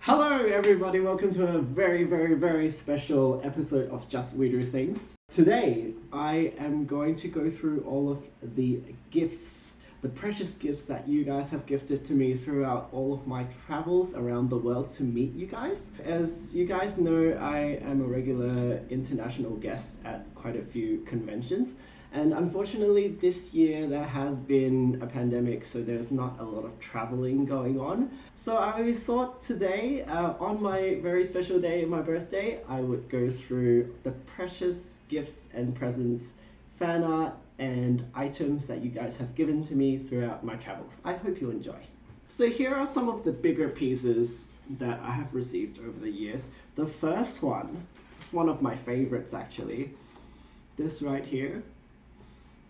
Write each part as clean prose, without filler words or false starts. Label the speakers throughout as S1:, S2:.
S1: Hello everybody, welcome to a very special episode of Just Wirru Things. Today I am going to go through all of the gifts, the precious gifts that you guys have gifted to me throughout all of my travels around the world to meet you guys. As you guys know, I am a regular international guest at quite a few conventions. And unfortunately this year there has been a pandemic, so there's not a lot of traveling going on. So I thought today, on my very special day, my birthday, I would go through the precious gifts and presents, fan art and items that you guys have given to me throughout my travels. I hope you enjoy. So here are some of the bigger pieces that I have received over the years. The first one is one of my favorites actually. This right here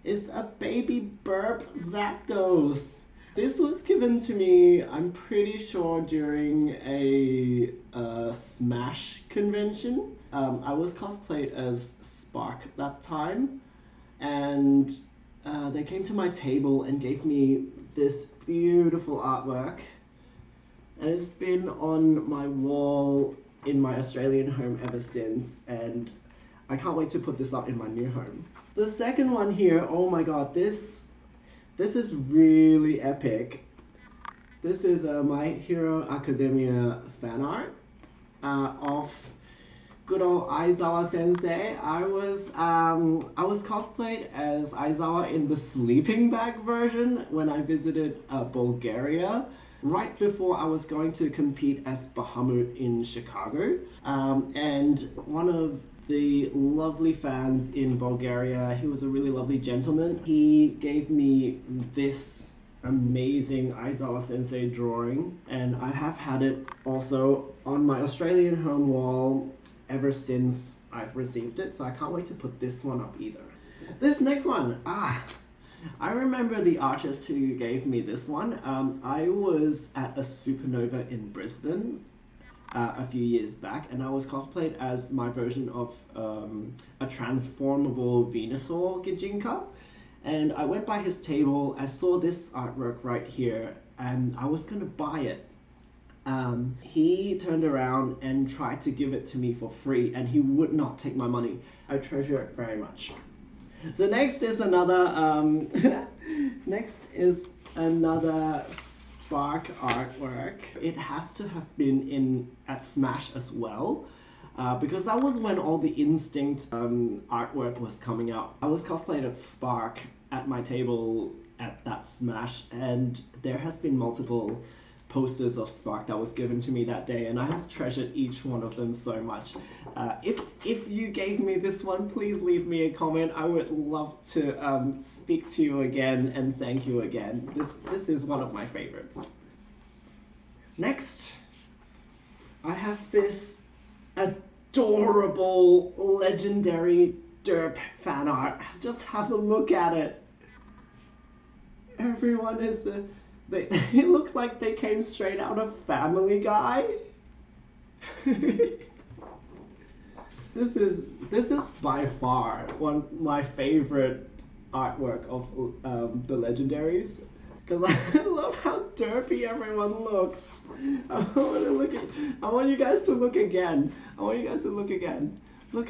S1: is a baby burp Zapdos. This was given to me, I'm pretty sure, during a Smash convention. I was cosplayed as Spark that time, and they came to my table and gave me this beautiful artwork, and it's been on my wall in my Australian home ever since, and I can't wait to put this up in my new home. The second one here, oh my god, this is really epic. This is My Hero Academia fan art of good old Aizawa sensei. I was cosplayed as Aizawa in the sleeping bag version when I visited Bulgaria, right before I was going to compete as Bahamut in Chicago. And one of the lovely fans in Bulgaria, he was a really lovely gentleman. He gave me this amazing Aizawa sensei drawing, and I have had it also on my Australian home wall ever since I've received it, so I can't wait to put this one up either. This next one, I remember the artist who gave me this one. I was at a supernova in Brisbane a few years back, and I was cosplayed as my version of a transformable Venusaur Gijinka, and I went by his table. I saw this artwork right here and I was gonna buy it. He turned around and tried to give it to me for free, and he would not take my money. I treasure it very much. So next is another Spark artwork. It has to have been at Smash as well, because that was when all the Instinct artwork was coming out. I was cosplayed as Spark at my table at that Smash, and there has been multiple posters of Spark that was given to me that day, and I have treasured each one of them so much. If you gave me this one, please leave me a comment. I would love to speak to you again and thank you again. This is one of my favorites. Next, I have this adorable legendary derp fan art. Just have a look at it. Everyone is they look like they came straight out of Family Guy. This is by far my favorite artwork of the legendaries, because I love how derpy everyone looks. I want you guys to look again. Look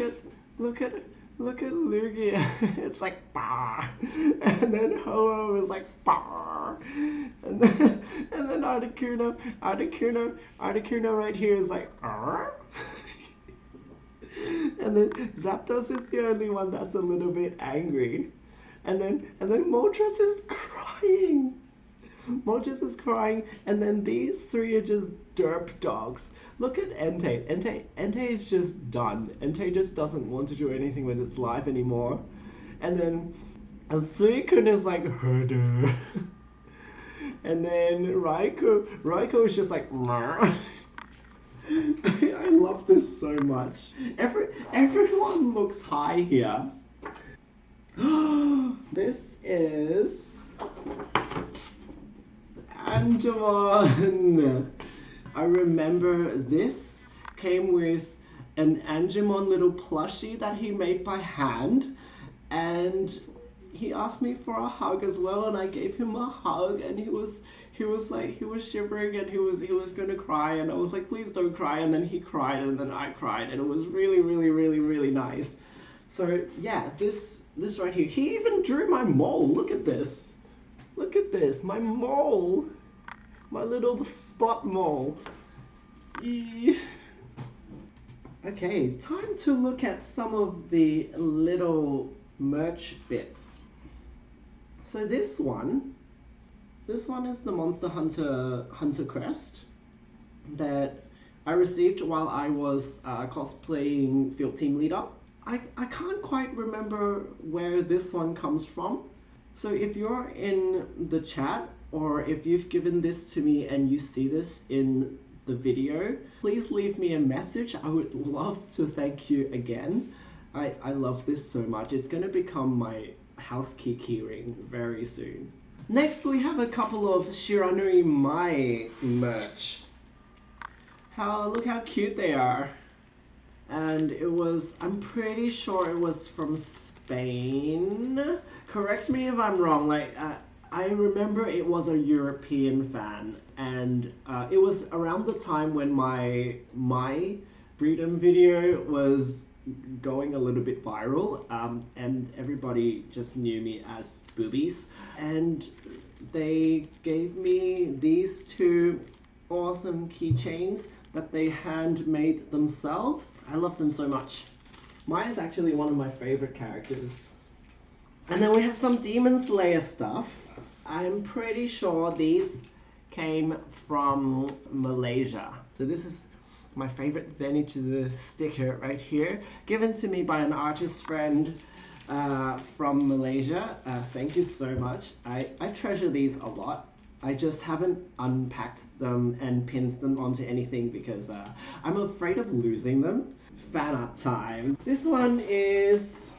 S1: at Lugia. It's like bah, and then Ho-Oh is like bah, and then Articuno right here is like arr. And then Zapdos is the only one that's a little bit angry, and then Moltres is crying. And then these three are just derp dogs. Look at Entei. Entei is just done. Entei just doesn't want to do anything with its life anymore. And then Suicune is like herder. And then Raikou is just like I love this so much. Everyone looks high here. This is Angemon. I remember this came with an Angemon little plushie that he made by hand, and he asked me for a hug as well, and I gave him a hug, and he was he was shivering and he was gonna cry, and I was like, please don't cry, and then he cried and then I cried, and it was really, really, really, really nice. So yeah, this right here, he even drew my mole. Look at this. Look at this, my mole. My little spot mole. Eee. Okay, it's time to look at some of the little merch bits. So this one is the Monster Hunter crest that I received while I was cosplaying Field Team Leader. I can't quite remember where this one comes from. So if you're in the chat, or if you've given this to me and you see this in the video, please leave me a message. I would love to thank you again. I love this so much. It's gonna become my house keyring very soon. Next, we have a couple of Shiranui Mai merch. Look how cute they are. And it was, I'm pretty sure it was from Spain. Correct me if I'm wrong, I remember it was a European fan, and it was around the time when my freedom video was going a little bit viral, and everybody just knew me as Boobies, and they gave me these two awesome keychains that they handmade themselves. I love them so much. Mai is actually one of my favorite characters. And then we have some Demon Slayer stuff. I'm pretty sure these came from Malaysia. So this is my favorite Zenitsu sticker right here, given to me by an artist friend from Malaysia. Thank you so much. I treasure these a lot. I just haven't unpacked them and pinned them onto anything because I'm afraid of losing them. Fan art time. This one is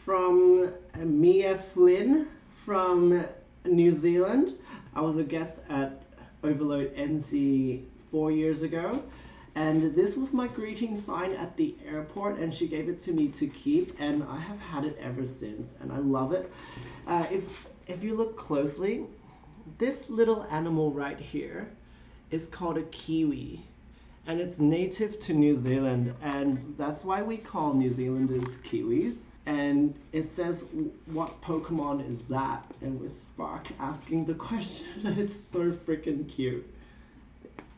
S1: from Mia Flynn from New Zealand. I was a guest at Overload NC 4 years ago, and this was my greeting sign at the airport, and she gave it to me to keep, and I have had it ever since, and I love it. If you look closely, this little animal right here is called a kiwi, and it's native to New Zealand, and that's why we call New Zealanders Kiwis. And it says, what Pokemon is that? And with Spark asking the question, it's so freaking cute.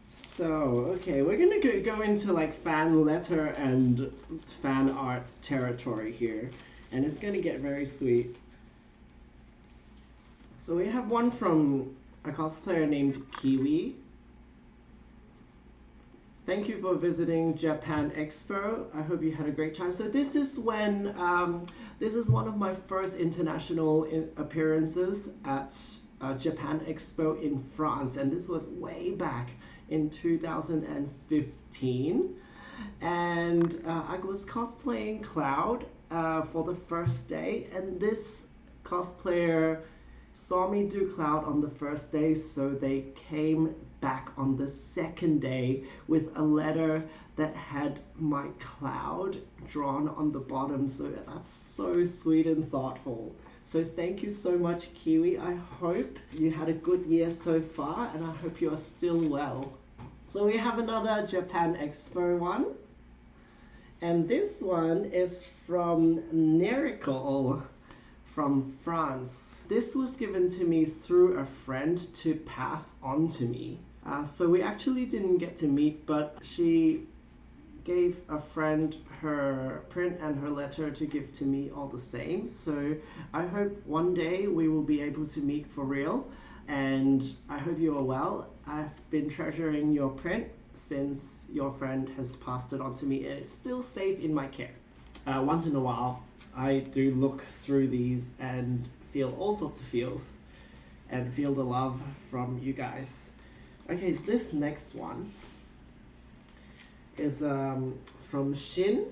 S1: So, okay, we're gonna go into like fan letter and fan art territory here, and it's gonna get very sweet. So we have one from a cosplayer named Kiwi. Thank you for visiting Japan Expo. I hope you had a great time. So this is when, this is one of my first international appearances at Japan Expo in France. And this was way back in 2015. And I was cosplaying Cloud for the first day. And this cosplayer saw me do Cloud on the first day, so they came back on the second day with a letter that had my Cloud drawn on the bottom. So that's so sweet and thoughtful. So thank you so much, Kiwi. I hope you had a good year so far, and I hope you are still well. So we have another Japan Expo one. And this one is from Nerical from France. This was given to me through a friend to pass on to me. So we actually didn't get to meet, but she gave a friend her print and her letter to give to me all the same. So I hope one day we will be able to meet for real, and I hope you are well. I've been treasuring your print since your friend has passed it on to me, and it's still safe in my care. Once in a while, I do look through these and feel all sorts of feels and feel the love from you guys. Okay, this next one is from Shin.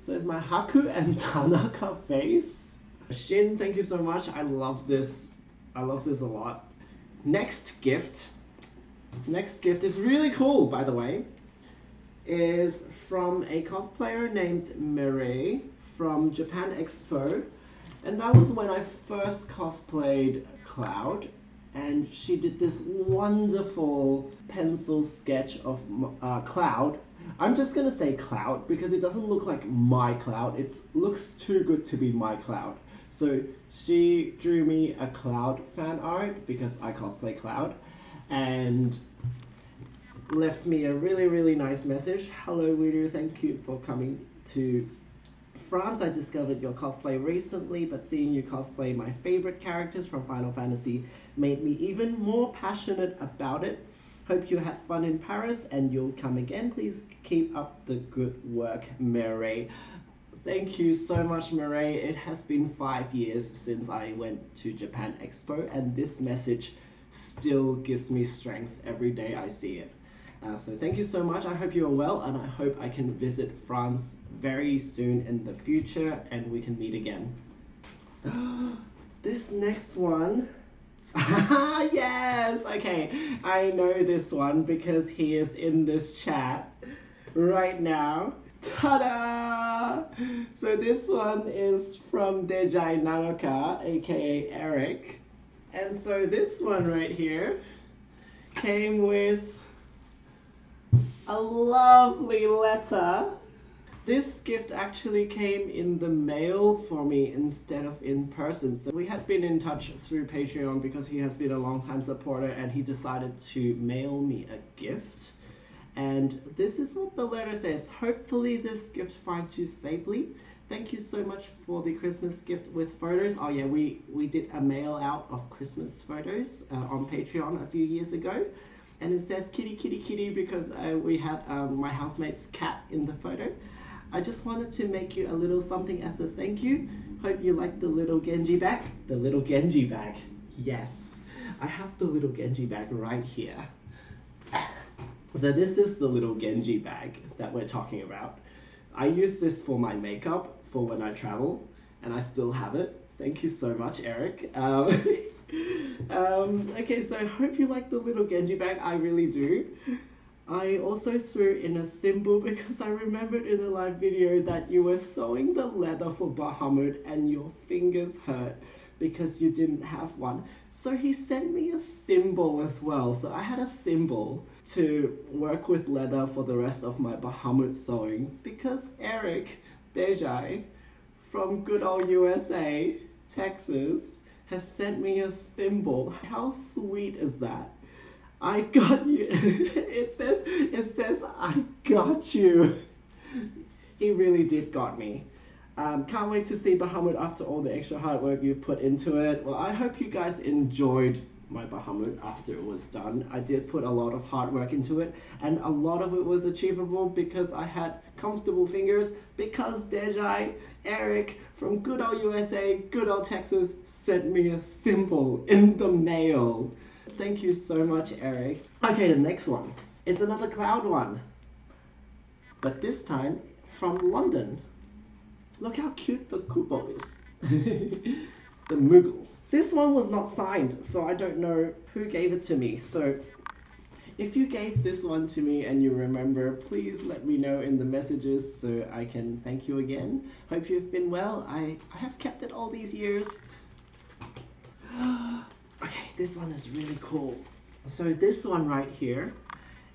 S1: So it's my Haku and Tanaka face. Shin, thank you so much. I love this. I love this a lot. Next gift is really cool, by the way. Is from a cosplayer named Mireille from Japan Expo. And that was when I first cosplayed Cloud, and she did this wonderful pencil sketch of Cloud. I'm just gonna say Cloud because it doesn't look like my Cloud. It looks too good to be my Cloud. So she drew me a Cloud fan art because I cosplay Cloud, and left me a really, really nice message. Hello, Wirru, thank you for coming to France. I discovered your cosplay recently, but seeing you cosplay my favorite characters from Final Fantasy made me even more passionate about it. Hope you had fun in Paris and you'll come again. Please keep up the good work, Mireille. Thank you so much, Mireille. It has been 5 years since I went to Japan Expo, and this message still gives me strength every day I see it. So thank you so much. I hope you are well, and I hope I can visit France very soon in the future and we can meet again. This next one. Yes! Okay, I know this one because he is in this chat right now. Ta-da! So this one is from Dejai Nanoka, aka Eric. And so this one right here came with a lovely letter. This gift actually came in the mail for me instead of in person. So we had been in touch through Patreon because he has been a long-time supporter, and he decided to mail me a gift. And this is what the letter says. Hopefully this gift finds you safely. Thank you so much for the Christmas gift with photos. Oh yeah, we did a mail out of Christmas photos on Patreon a few years ago. And it says kitty, kitty, kitty because we had my housemate's cat in the photo. I just wanted to make you a little something as a thank you. Hope you like the little Genji bag. The little Genji bag. Yes, I have the little Genji bag right here. So this is the little Genji bag that we're talking about. I use this for my makeup for when I travel, and I still have it. Thank you so much, Eric. Okay, so I hope you like the little Genji bag. I really do. I also threw in a thimble because I remembered in a live video that you were sewing the leather for Bahamut and your fingers hurt because you didn't have one. So he sent me a thimble as well. So I had a thimble to work with leather for the rest of my Bahamut sewing because Eric Dejai from good old USA, Texas, has sent me a thimble. How sweet is that? I got you. It says I got you. He really did got me. Can't wait to see Bahamut after all the extra hard work you put into it. Well, I hope you guys enjoyed my Bahamut after it was done. I did put a lot of hard work into it, and a lot of it was achievable because I had comfortable fingers, because Dejai, Eric from good old USA, good old Texas, sent me a thimble in the mail. Thank you so much, Eric. Okay, the next one. It's another Cloud one, but this time from London. Look how cute the Kupo is. The Moogle. This one was not signed, so I don't know who gave it to me. So if you gave this one to me and you remember, please let me know in the messages so I can thank you again. Hope you've been well. I have kept it all these years. Okay, this one is really cool. So this one right here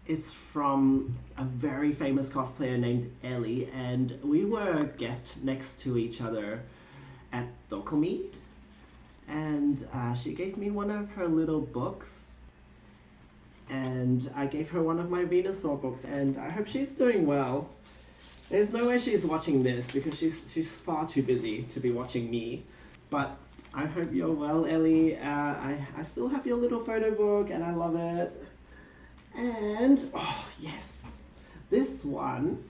S1: is from a very famous cosplayer named Ellie, and we were a guest next to each other at Dokomi, and she gave me one of her little books, and I gave her one of my Venusaur books, and I hope she's doing well. There's no way she's watching this because she's far too busy to be watching me, but I hope you're well, Ellie. I still have your little photo book and I love it. And, oh yes, this one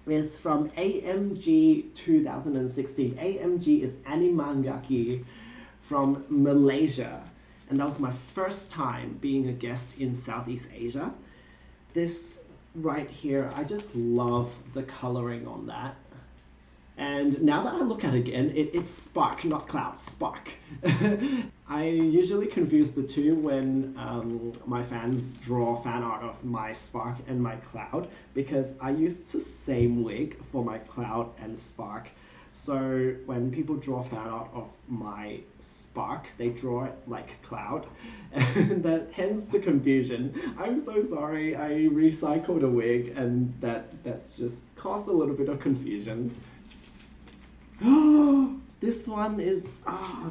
S1: is from AMG 2016. AMG is Animangaki from Malaysia. And that was my first time being a guest in Southeast Asia. This right here, I just love the coloring on that. And now that I look at it again, it's Spark, not Cloud, Spark. I usually confuse the two when my fans draw fan art of my Spark and my Cloud, because I use the same wig for my Cloud and Spark. So when people draw fan art of my spark, they draw it like cloud, and that hence the confusion. I'm so sorry. I recycled a wig, and that's just caused a little bit of confusion. This one is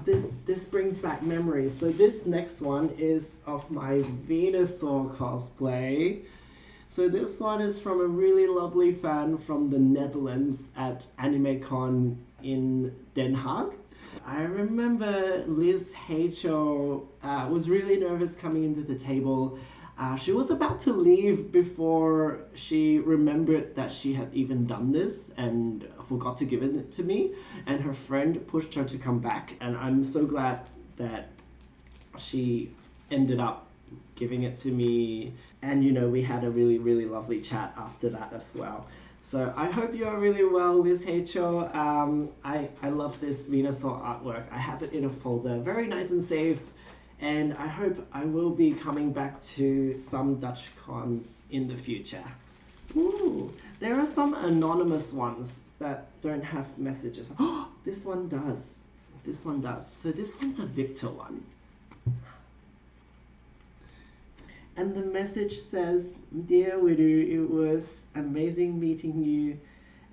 S1: this brings back memories. So this next one is of my Venusaur cosplay. So this one is from a really lovely fan from the Netherlands at AnimeCon in Den Haag. I remember Liz H.O. Was really nervous coming into the table. She was about to leave before she remembered that she had even done this and forgot to give it to me. And her friend pushed her to come back. And I'm so glad that she ended up giving it to me. And you know, we had a really, really lovely chat after that as well. So I hope you're really well, Liz H.O. I love this Venusaur artwork. I have it in a folder, very nice and safe. And I hope I will be coming back to some Dutch cons in the future. Ooh, there are some anonymous ones that don't have messages. Oh, this one does. This one does. So this one's a Victor one. And the message says, "Dear Wirru, it was amazing meeting you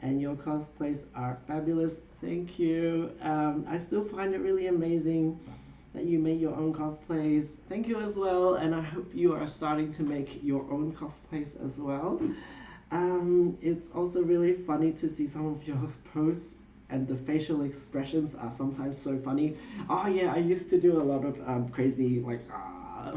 S1: and your cosplays are fabulous. Thank you. I still find it really amazing that you make your own cosplays. Thank you as well, and I hope you are starting to make your own cosplays as well. It's also really funny to see some of your posts, and the facial expressions are sometimes so funny. Oh yeah, I used to do a lot of crazy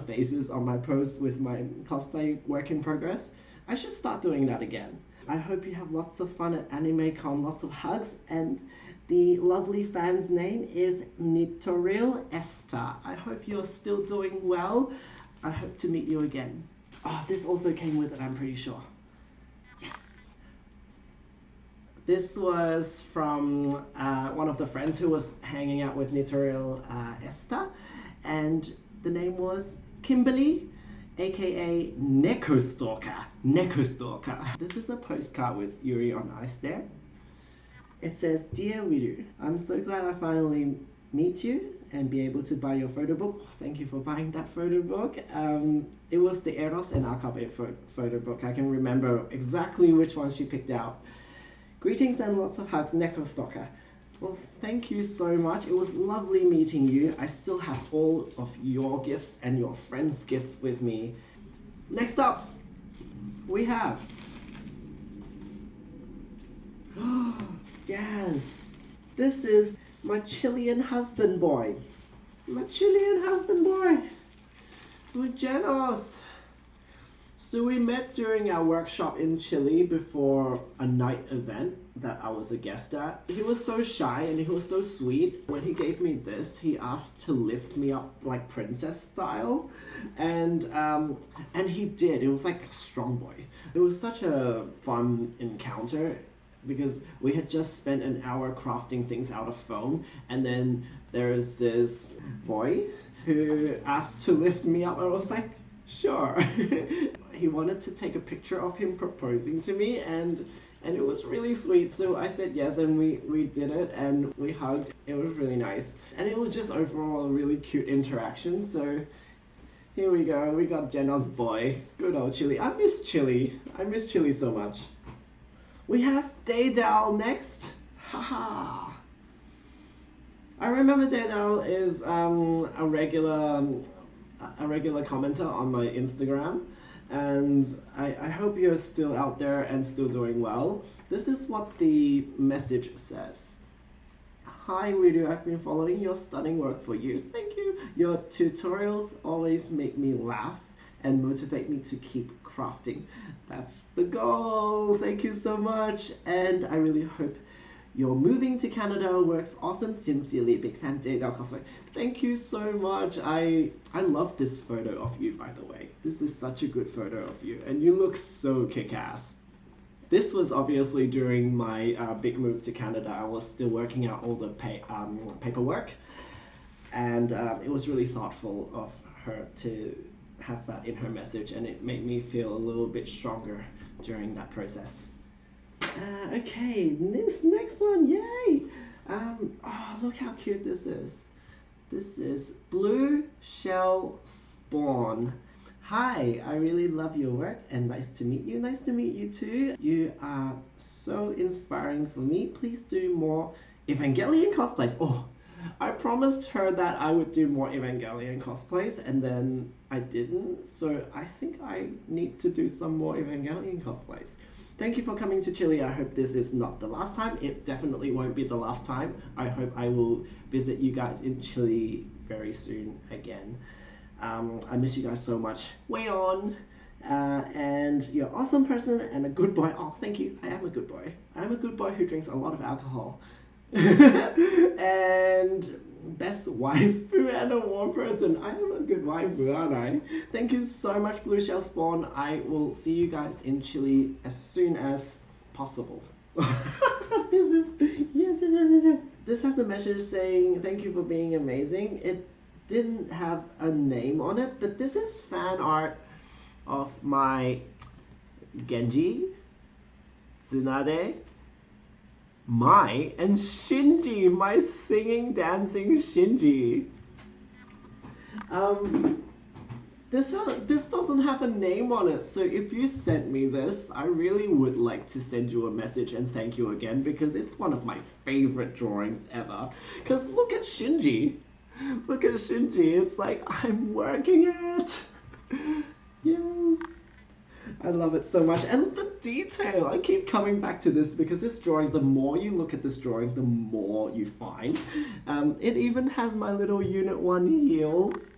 S1: faces on my posts with my cosplay work in progress. I should start doing that again. I hope you have lots of fun at AnimeCon, lots of hugs, and the lovely fan's name is Nitoril Esther. I hope you're still doing well. I hope to meet you again." Oh, this also came with it, I'm pretty sure. Yes! This was from one of the friends who was hanging out with Nitoril Esther, and the name was Kimberly, aka Neko Stalker. Neko Stalker. This is a postcard with Yuri on ice there. It says, "Dear Wirru, I'm so glad I finally meet you and be able to buy your photo book." Oh, thank you for buying that photo book. It was the Eros and Akabe photo book. I can remember exactly which one she picked out. "Greetings and lots of hugs, Neko Stalker." Well, thank you so much. It was lovely meeting you. I still have all of your gifts and your friends' gifts with me. Next up, we have... Yes! This is my Chilean husband boy. My Chilean husband boy. Janos. So we met during our workshop in Chile before a night event that I was a guest at. He was so shy and he was so sweet. When he gave me this, he asked to lift me up like princess style, and he did. It was like Strong Boy. It was such a fun encounter because we had just spent an hour crafting things out of foam, and then there's this boy who asked to lift me up. I was like, sure. He wanted to take a picture of him proposing to me, and it was really sweet. So I said yes, and we did it, and we hugged. It was really nice, and it was just overall a really cute interaction. So here we go. We got Jenna's boy. Good old Chile. I miss Chile. I miss Chile so much. We have Daydal next. Haha. I remember Daydal is a regular commenter on my Instagram, and I hope you're still out there and still doing well. This is what the message says. "Hi Wirru, I've been following your stunning work for years. Thank you. Your tutorials always make me laugh and motivate me to keep crafting. That's the goal. Thank you so much, and I really hope your moving to Canada works awesome. Sincerely, big fan, Daydal Cosplay." Thank you so much. I love this photo of you, by the way. This is such a good photo of you, and you look so kick-ass. This was obviously during my big move to Canada. I was still working out all the paperwork, and it was really thoughtful of her to have that in her message, and it made me feel a little bit stronger during that process. Okay, this next one, yay! Oh, look how cute this is. This is Blue Shell Spawn. Hi, I really love your work and nice to meet you. Nice to meet you too. You are so inspiring for me. Please do more Evangelion cosplays. Oh, I promised her that I would do more Evangelion cosplays and then I didn't. So I think I need to do some more Evangelion cosplays. Thank you for coming to Chile. I hope this is not the last time. It definitely won't be the last time. I hope I will visit you guys in Chile very soon again. I miss you guys so much. Way on. And you're an awesome person and a good boy. Oh, thank you. I am a good boy. I'm a good boy who drinks a lot of alcohol. And best waifu and a warm person. I am a good waifu, aren't I? Thank you so much, Blue Shell Spawn. I will see you guys in Chile as soon as possible. This is yes. This has a message saying thank you for being amazing. It didn't have a name on it, but this is fan art of my Genji, Tsunade, Mai, and Shinji, my singing, dancing Shinji. This doesn't have a name on it, so if you sent me this, I really would like to send you a message and thank you again because it's one of my favorite drawings ever. Because look at Shinji. Look at Shinji, it's like I'm working it. Yes. I love it so much. And the detail, I keep coming back to this because this drawing, the more you look at this drawing, the more you find. It even has my little Unit 1 heels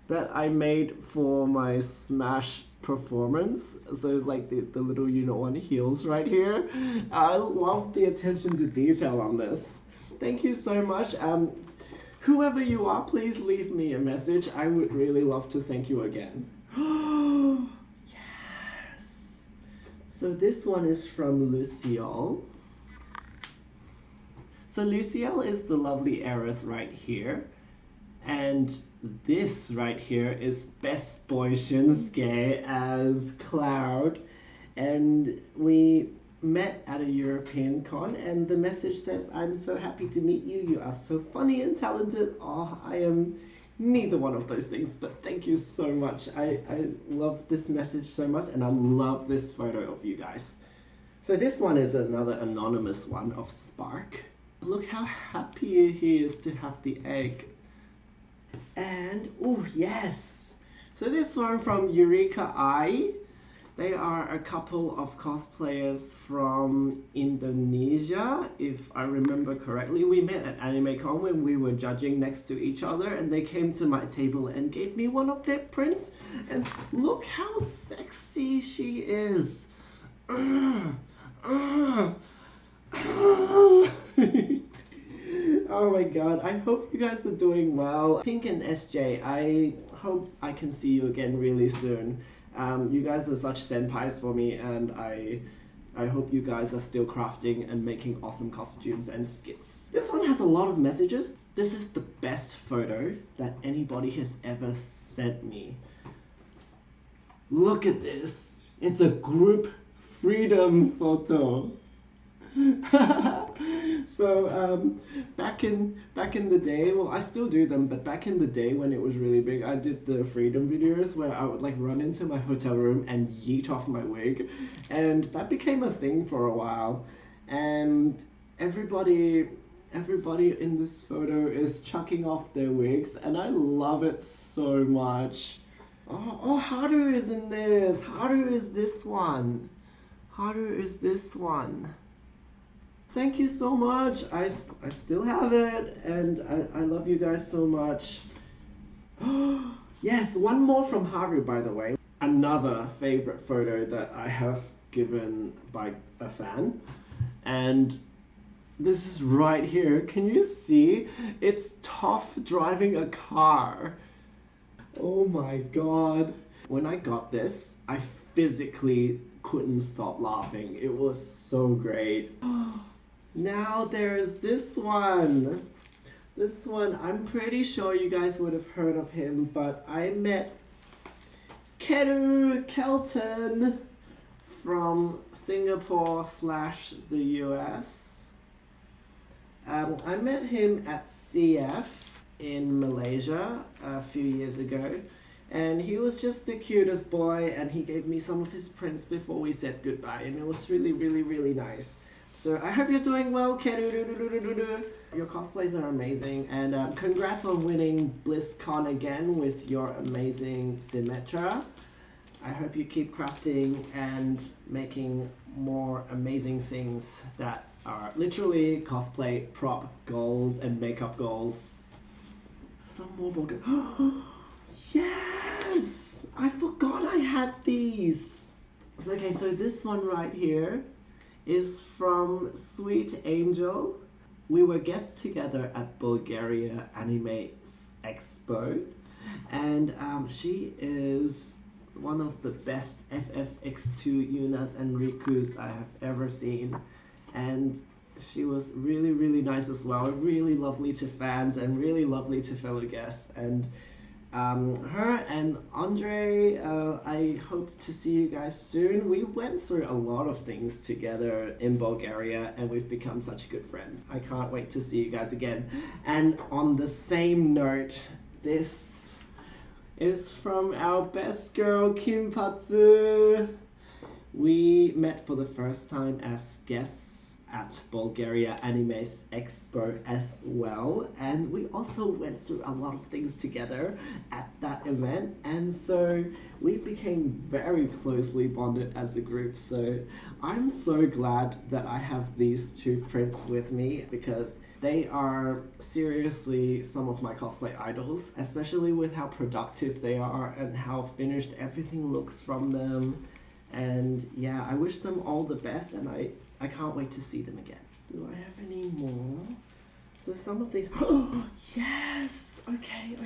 S1: that I made for my Smash performance. So it's like the little Unit 1 heels right here. I love the attention to detail on this. Thank you so much. Whoever you are, please leave me a message. I would really love to thank you again. Yes. So this one is from Luciole. So Luciole is the lovely Aerith right here. And this right here is Best Boy Shinsuke as Cloud. And we met at a European con and the message says, I'm so happy to meet you. You are so funny and talented. Oh, I am neither one of those things, but thank you so much. I love this message so much and I love this photo of you guys. So this one is another anonymous one of Spark. Look how happy he is to have the egg. And, oh yes! So this one from Eureka Eye. They are a couple of cosplayers from Indonesia, if I remember correctly. We met at AnimeCon when we were judging next to each other and they came to my table and gave me one of their prints. And look how sexy she is! Oh my god, I hope you guys are doing well. Pink and SJ, I hope I can see you again really soon. You guys are such senpais for me and I hope you guys are still crafting and making awesome costumes and skits. This one has a lot of messages. This is the best photo that anybody has ever sent me. Look at this. It's a group freedom photo. So back in the day, well I still do them, but back in the day when it was really big, I did the freedom videos where I would like run into my hotel room and yeet off my wig, and that became a thing for a while. And everybody in this photo is chucking off their wigs and I love it so much. Oh, Haru is in this. Haru is this one. Haru is this one. Thank you so much. I still have it and I love you guys so much. Yes, one more from Haru, by the way. Another favorite photo that I have given by a fan. And this is right here. Can you see? It's Toph driving a car. Oh my god. When I got this, I physically couldn't stop laughing. It was so great. Now there's this one. This one, I'm pretty sure you guys would have heard of him, but I met Keru Kelton from Singapore / the US. I met him at CF in Malaysia a few years ago, and he was just the cutest boy, and he gave me some of his prints before we said goodbye, and it was really, really, really nice. So I hope you're doing well, Kedu. Your cosplays are amazing, and congrats on winning BlizzCon again with your amazing Symmetra. I hope you keep crafting and making more amazing things that are literally cosplay prop goals and makeup goals. Some more burger. Yes! I forgot I had these. Okay, so this one right here is from Sweet Angel. We were guests together at Bulgaria Anime Expo, and she is one of the best FFX2 Yunas and Rikus I have ever seen, and she was really, really nice as well, really lovely to fans and really lovely to fellow guests. And her and Andre, I hope to see you guys soon. We went through a lot of things together in Bulgaria, and we've become such good friends. I can't wait to see you guys again. And on the same note, this is from our best girl, Kim Patsu. We met for the first time as guests at Bulgaria Anime Expo as well, and we also went through a lot of things together at that event, and so we became very closely bonded as a group. So I'm so glad that I have these two prints with me, because they are seriously some of my cosplay idols, especially with how productive they are and how finished everything looks from them. And yeah, I wish them all the best, and I can't wait to see them again. Do I have any more? So some of these, oh yes! Okay.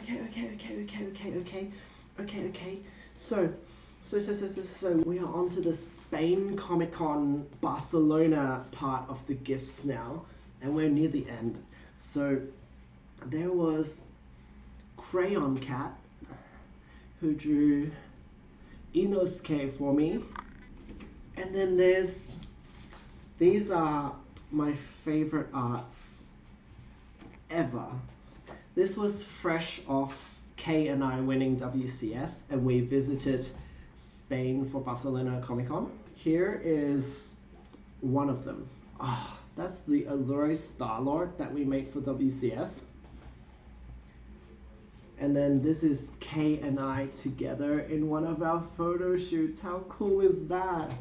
S1: So we are on to the Spain Comic Con Barcelona part of the gifts now, and we're near the end. So there was Crayon Cat, who drew Inosuke for me, and then these are my favorite arts ever. This was fresh off Kay and I winning WCS, and we visited Spain for Barcelona Comic Con. Here is one of them. That's the Azure Star-Lord that we made for WCS. And then this is Kay and I together in one of our photo shoots. How cool is that?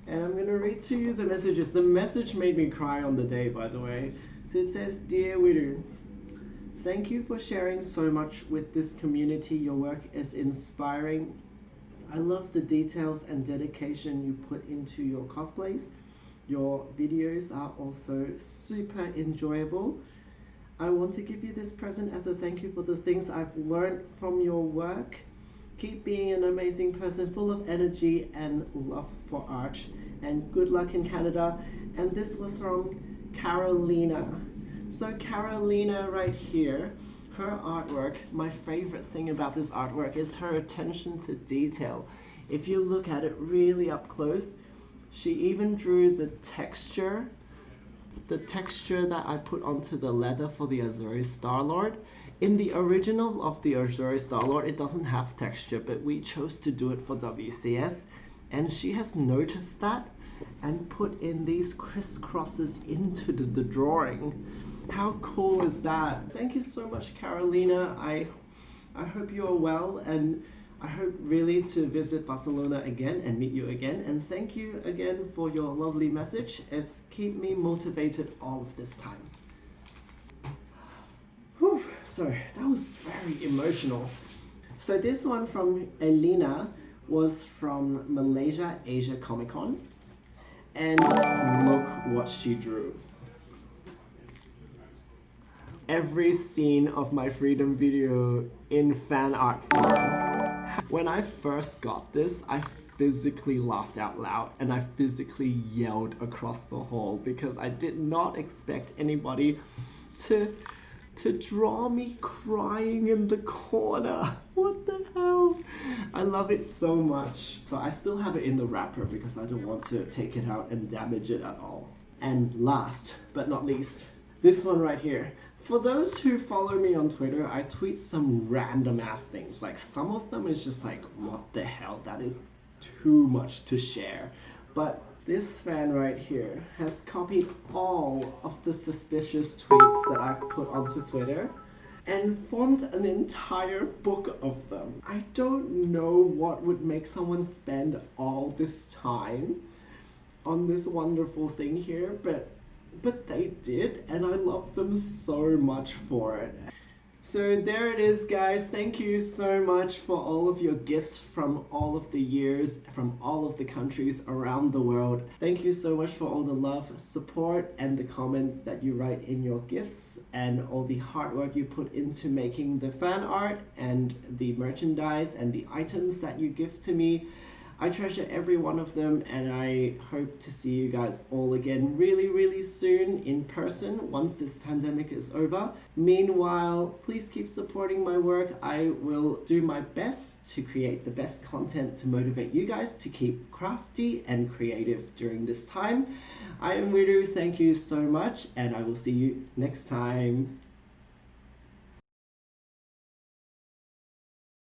S1: And I'm gonna read to you the messages. The message made me cry on the day, by the way. So it says, "Dear Wirru, thank you for sharing so much with this community. Your work is inspiring. I love the details and dedication you put into your cosplays. Your videos are also super enjoyable. I want to give you this present as a thank you for the things I've learned from your work. Keep being an amazing person full of energy and love for art, and good luck in Canada." And this was from Carolina. So Carolina right here, her artwork, my favorite thing about this artwork is her attention to detail. If you look at it really up close, she even drew the texture that I put onto the leather for the Azure Star-Lord. In the original of the Azure Star-Lord, it doesn't have texture, but we chose to do it for WCS, and she has noticed that and put in these crisscrosses into the drawing. How cool is that? Thank you so much, Carolina. I hope you are well, and I hope really to visit Barcelona again and meet you again. And thank you again for your lovely message. It's kept me motivated all of this time. Whew, so that was very emotional. So this one from Elena was from Malaysia Asia Comic Con. And look what she drew. Every scene of my Freedom video in fan art form. When I first got this, I physically laughed out loud, and I physically yelled across the hall because I did not expect anybody to draw me crying in the corner. What the hell? I love it so much. So I still have it in the wrapper because I don't want to take it out and damage it at all. And last but not least, This one right here. For those who follow me on Twitter, I tweet some random ass things. Like some of them is just like, what the hell? That is too much to share. But this fan right here has copied all of the suspicious tweets that I've put onto Twitter and formed an entire book of them. I don't know what would make someone spend all this time on this wonderful thing here, but they did, and I love them so much for it. So there it is, guys. Thank you so much for all of your gifts from all of the years, from all of the countries around the world. Thank you so much for all the love, support, and the comments that you write in your gifts, and all the hard work you put into making the fan art and the merchandise and the items that you give to me. I treasure every one of them, and I hope to see you guys all again really, really soon in person once this pandemic is over. Meanwhile, please keep supporting my work. I will do my best to create the best content to motivate you guys to keep crafty and creative during this time. I am Wirru, thank you so much, and I will see you next time.